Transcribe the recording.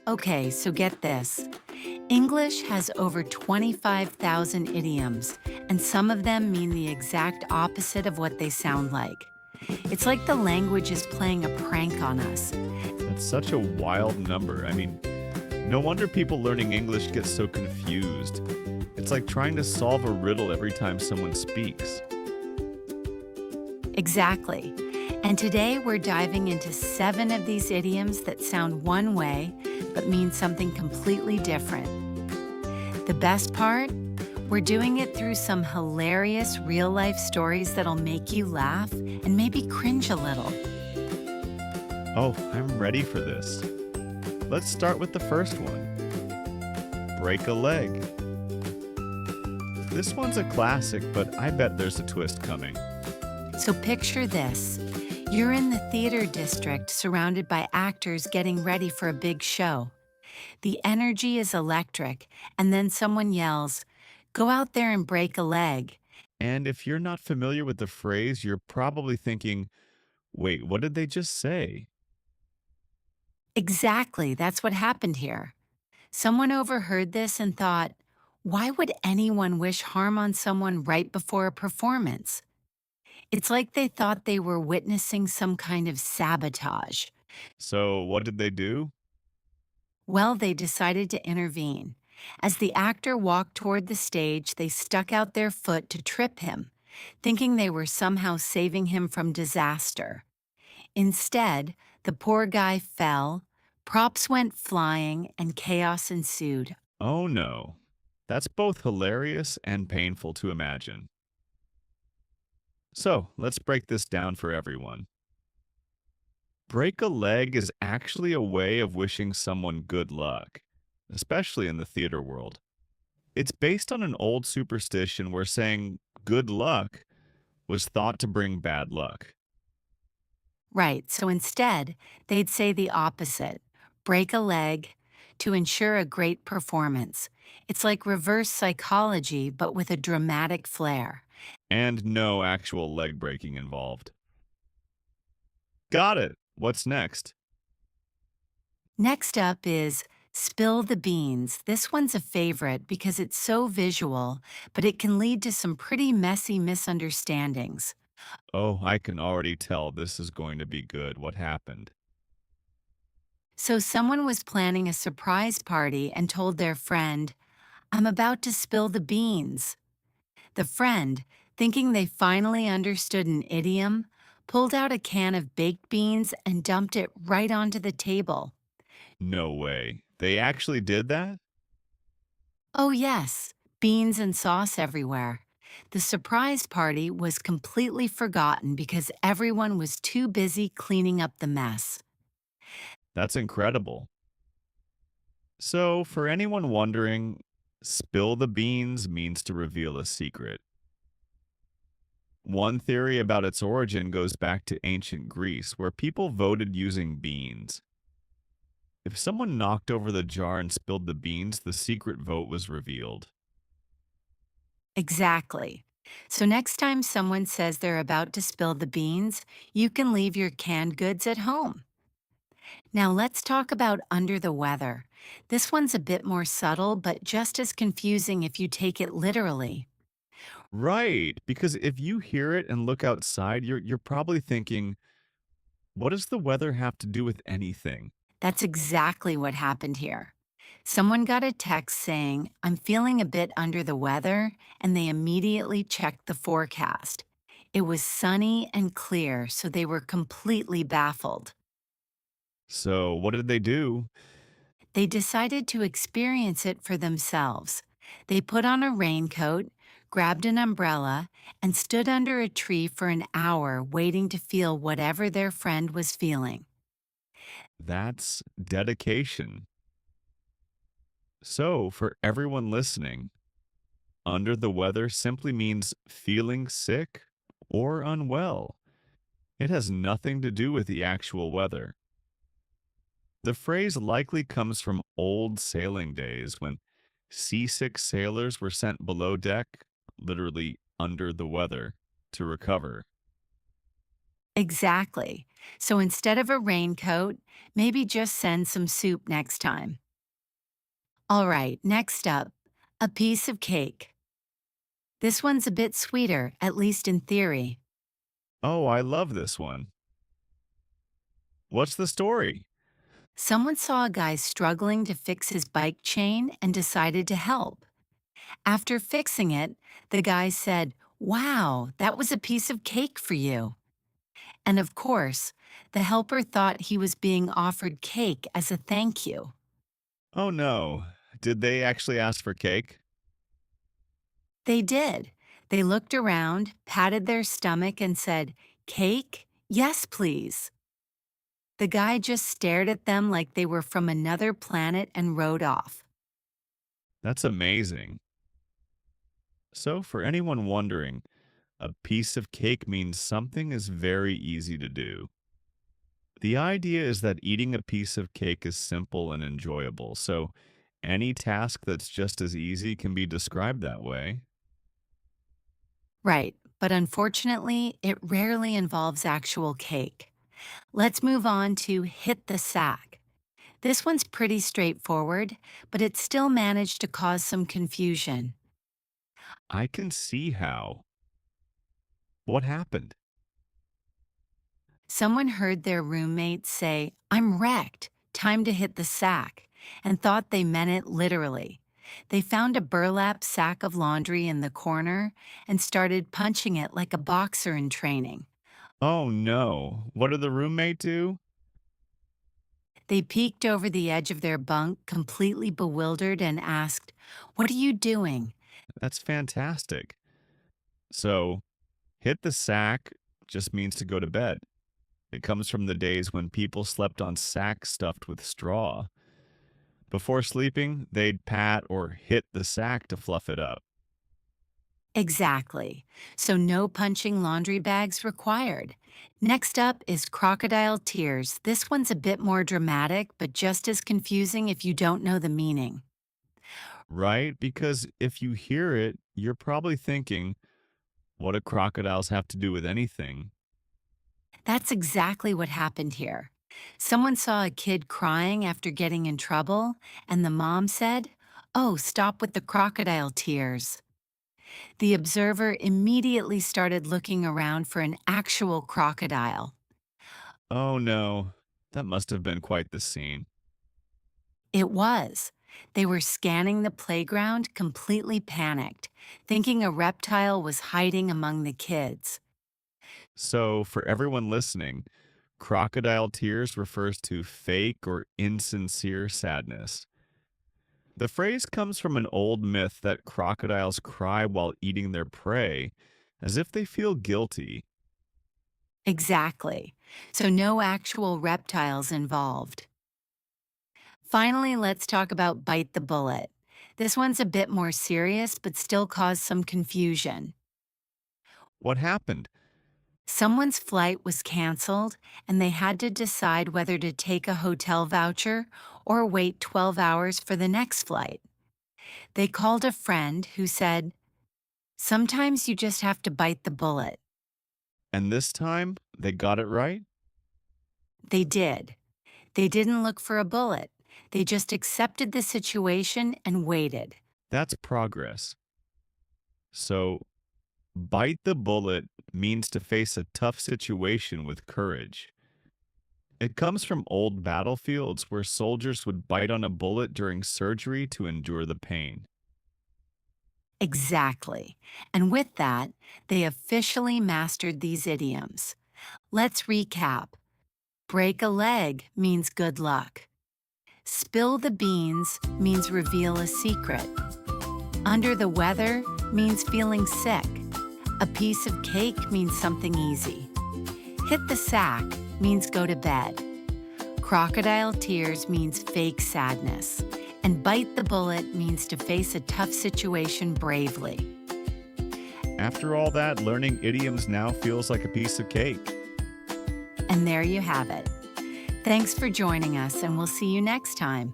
Okay, so get this. English has over 25,000 idioms, and some of them mean the exact opposite of what they sound like. It's like the language is playing a prank on us. That's such a wild number. No wonder people learning English get so confused. It's like trying to solve a riddle every time someone speaks. Exactly. And today we're diving into 7 of these idioms that sound one way but mean something completely different. The best part? We're doing it through some hilarious real life stories that'll make you laugh and maybe cringe a little. Oh, I'm ready for this. Let's start with the first one. Break a leg. This one's a classic, but I bet there's a twist coming. So picture this. You're in the theater district surrounded by actors getting ready for a big show. The energy is electric, and then someone yells, "Go out there and break a leg." And if you're not familiar with the phrase, you're probably thinking, wait, what did they just say? Exactly, that's what happened here. Someone overheard this and thought, why would anyone wish harm on someone right before a performance? It's like they thought they were witnessing some kind of sabotage. So, what did they do? Well, they decided to intervene. As the actor walked toward the stage, they stuck out their foot to trip him, thinking they were somehow saving him from disaster. Instead, the poor guy fell, props went flying, and chaos ensued. Oh no. That's both hilarious and painful to imagine. So, let's break this down for everyone. Break a leg is actually a way of wishing someone good luck, especially in the theater world. It's based on an old superstition where saying good luck was thought to bring bad luck. Right, so instead, they'd say the opposite, break a leg, to ensure a great performance. It's like reverse psychology, but with a dramatic flair. And no actual leg breaking involved. Got it. What's next? Next up is spill the beans. This one's a favorite because it's so visual, but it can lead to some pretty messy misunderstandings. Oh, I can already tell this is going to be good. What happened? So, someone was planning a surprise party and told their friend, "I'm about to spill the beans." The friend, thinking they finally understood an idiom, pulled out a can of baked beans and dumped it right onto the table. No way. They actually did that? Oh, yes, beans and sauce everywhere. The surprise party was completely forgotten because everyone was too busy cleaning up the mess. That's incredible. So, for anyone wondering, spill the beans means to reveal a secret. One theory about its origin goes back to ancient Greece, where people voted using beans. If someone knocked over the jar and spilled the beans, the secret vote was revealed. Exactly. So, next time someone says they're about to spill the beans, you can leave your canned goods at home. Now, let's talk about under the weather. This one's a bit more subtle, but just as confusing if you take it literally. Right, because if you hear it and look outside, you're probably thinking, what does the weather have to do with anything? That's exactly what happened here. Someone got a text saying, "I'm feeling a bit under the weather," and they immediately checked the forecast. It was sunny and clear, so they were completely baffled. So, what did they do? They decided to experience it for themselves. They put on a raincoat, grabbed an umbrella, and stood under a tree for an hour waiting to feel whatever their friend was feeling. That's dedication. So, for everyone listening, under the weather simply means feeling sick or unwell. It has nothing to do with the actual weather. The phrase likely comes from old sailing days when seasick sailors were sent below deck, literally under the weather, to recover. Exactly. So instead of a raincoat, maybe just send some soup next time. All right, next up, a piece of cake. This one's a bit sweeter, at least in theory. Oh, I love this one. What's the story? Someone saw a guy struggling to fix his bike chain and decided to help. After fixing it, the guy said, "Wow, that was a piece of cake for you." And of course, the helper thought he was being offered cake as a thank you. Oh no. Did they actually ask for cake? They did. They looked around, patted their stomach, and said, "Cake? Yes, please." The guy just stared at them like they were from another planet and rode off. That's amazing. So, for anyone wondering, a piece of cake means something is very easy to do. The idea is that eating a piece of cake is simple and enjoyable, so any task that's just as easy can be described that way. Right, but unfortunately, it rarely involves actual cake. Let's move on to hit the sack. This one's pretty straightforward, but it still managed to cause some confusion. I can see how. What happened? Someone heard their roommate say, "I'm wrecked, time to hit the sack," and thought they meant it literally. They found a burlap sack of laundry in the corner and started punching it like a boxer in training. Oh no. What did the roommate do? They peeked over the edge of their bunk, completely bewildered, and asked, "What are you doing?" That's fantastic. So, hit the sack just means to go to bed. It comes from the days when people slept on sacks stuffed with straw. Before sleeping, they'd pat or hit the sack to fluff it up. Exactly. So no punching laundry bags required. Next up is Crocodile Tears. This one's a bit more dramatic, but just as confusing if you don't know the meaning. Right? Because if you hear it, you're probably thinking, what do crocodiles have to do with anything? That's exactly what happened here. Someone saw a kid crying after getting in trouble, and the mom said, "Oh, stop with the crocodile tears." The observer immediately started looking around for an actual crocodile. Oh no, that must have been quite the scene. It was. They were scanning the playground, completely panicked, thinking a reptile was hiding among the kids. So, for everyone listening, crocodile tears refers to fake or insincere sadness. The phrase comes from an old myth that crocodiles cry while eating their prey, as if they feel guilty. Exactly. So, no actual reptiles involved. Finally, let's talk about Bite the Bullet. This one's a bit more serious, but still caused some confusion. What happened? Someone's flight was canceled, and they had to decide whether to take a hotel voucher or wait 12 hours for the next flight. They called a friend who said, "Sometimes you just have to bite the bullet." And this time, they got it right? They did. They didn't look for a bullet. They just accepted the situation and waited. That's progress. So, bite the bullet means to face a tough situation with courage. It comes from old battlefields where soldiers would bite on a bullet during surgery to endure the pain. Exactly. And with that, they officially mastered these idioms. Let's recap. Break a leg means good luck. Spill the beans means reveal a secret. Under the weather means feeling sick. A piece of cake means something easy. Hit the sack means go to bed. Crocodile tears means fake sadness. And bite the bullet means to face a tough situation bravely. After all that, learning idioms now feels like a piece of cake. And there you have it. Thanks for joining us, and we'll see you next time.